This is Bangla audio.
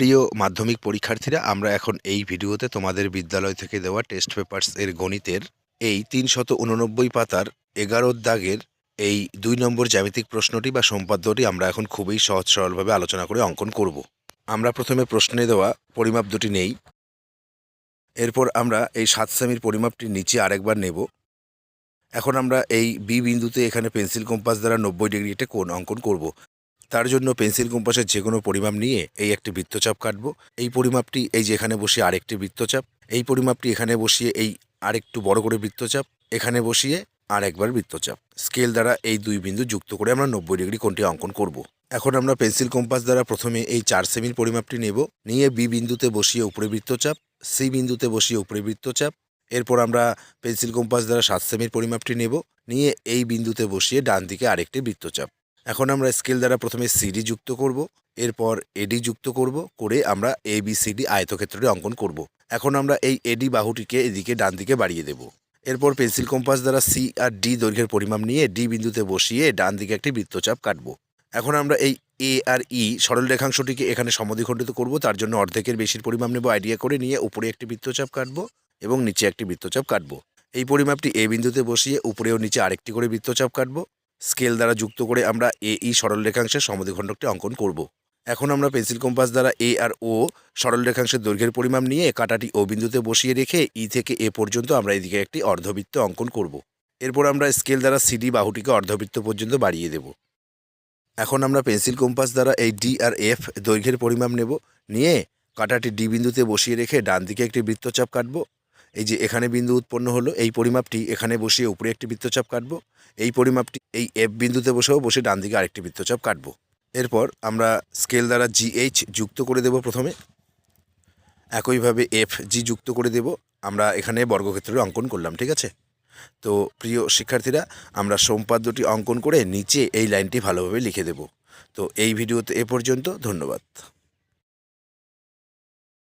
প্রিয় মাধ্যমিক পরীক্ষার্থীরা, আমরা এখন এই ভিডিওতে তোমাদের বিদ্যালয় থেকে দেওয়া টেস্ট পেপারস এর গণিতের এই ৩89 পাতার ১১ দাগের এই ২ নম্বর জ্যামিতিক প্রশ্নটি বা সম্পাদ্যটি আমরা এখন খুবই সহজ সরলভাবে আলোচনা করে অঙ্কন করব। আমরা প্রথমে প্রশ্নে দেওয়া পরিমাপ দুটি নেই, এরপর আমরা এই ৭ সেমির পরিমাপটি নিচে আরেকবার নেব। এখন আমরা এই বি বিন্দুতে এখানে পেন্সিল কম্পাস দ্বারা ৯০ ডিগ্রি একটা কোণ অঙ্কন করব। তার জন্য পেন্সিল কম্পাসের যে কোনো পরিমাপ নিয়ে এই একটি বৃত্তচাপ কাটবো। এই পরিমাপটি এই যে এখানে বসিয়ে আরেকটি বৃত্তচাপ, এই পরিমাপটি এখানে বসিয়ে এই আরেকটু বড় করে বৃত্তচাপ, এখানে বসিয়ে আর একবার বৃত্তচাপ। স্কেল দ্বারা এই দুই বিন্দু যুক্ত করে আমরা ৯০ ডিগ্রি কোণটি অঙ্কন করব। এখন আমরা পেন্সিল কম্পাস দ্বারা প্রথমে এই ৪ সেমির পরিমাপটি নেব, নিয়ে বি বিন্দুতে বসিয়ে উপরে বৃত্তচাপ, সি বিন্দুতে বসিয়ে উপরে বৃত্তচাপ। এরপর আমরা পেন্সিল কম্পাস দ্বারা ৭ সেমির পরিমাপটি নেব, নিয়ে এই বিন্দুতে বসিয়ে ডান দিকে আরেকটি বৃত্তচাপ। এখন আমরা স্কেল দ্বারা প্রথমে সিডি যুক্ত করব, এরপর এডি যুক্ত করব, করে আমরা এবিসিডি আয়তক্ষেত্রটি অঙ্কন করব। এখন আমরা এই এডি বাহুটিকে এদিকে ডান দিকে বাড়িয়ে দেব। এরপর পেন্সিল কম্পাস দ্বারা সি আর ডি দৈর্ঘ্যের পরিমাপ নিয়ে ডি বিন্দুতে বসিয়ে ডান দিকে একটি বৃত্তচাপ কাটব। এখন আমরা এই এ আর ই সরল রেখাংশটিকে এখানে সমদ্বিখণ্ডিত করব। তার জন্য অর্ধেকের বেশির পরিমাপ নেব আইডিয়া করে, নিয়ে উপরে একটি বৃত্তচাপ কাটব এবং নিচে একটি বৃত্তচাপ কাটব। এই পরিমাপটি এ বিন্দুতে বসিয়ে উপরে ও নিচে আরেকটি করে বৃত্তচাপ কাটব। স্কেল দ্বারা যুক্ত করে আমরা এ ই সরল রেখাংশের সমদ্বিখণ্ডকটি অঙ্কন করব। এখন আমরা পেন্সিল কম্পাস দ্বারা এ আর ও সরল রেখাংশের দৈর্ঘ্যের পরিমাপ নিয়ে কাঁটাটি ও বিন্দুতে বসিয়ে রেখে ই থেকে এ পর্যন্ত আমরা এদিকে একটি অর্ধবৃত্ত অঙ্কন করব। এরপর আমরা স্কেল দ্বারা সিডি বাহুটিকে অর্ধবৃত্ত পর্যন্ত বাড়িয়ে দেব। এখন আমরা পেন্সিল কম্পাস দ্বারা এই ডি আর এফ দৈর্ঘ্যের পরিমাপ নেব, নিয়ে কাঁটাটি ডি বিন্দুতে বসিয়ে রেখে ডান দিকে একটি বৃত্তচাপ কাটব। এই যে এখানে বিন্দু উৎপন্ন হলো, এই পরিমাপটি এখানে বসিয়ে উপরে একটি বৃত্তচাপ কাটব। এই পরিমাপটি এই এফ বিন্দুতে বসে ডান দিকে আরেকটি বৃত্তচাপ কাটব। এরপর আমরা স্কেল দ্বারা জিএইচ যুক্ত করে দেব প্রথমে, একইভাবে এফ জি যুক্ত করে দেব। আমরা এখানে বর্গক্ষেত্রের অঙ্কন করলাম, ঠিক আছে? তো প্রিয় শিক্ষার্থীরা, আমরা সম্পাদ্যটি অঙ্কন করে নিচে এই লাইনটি ভালোভাবে লিখে দেব। তো এই ভিডিওতে এ পর্যন্ত, ধন্যবাদ।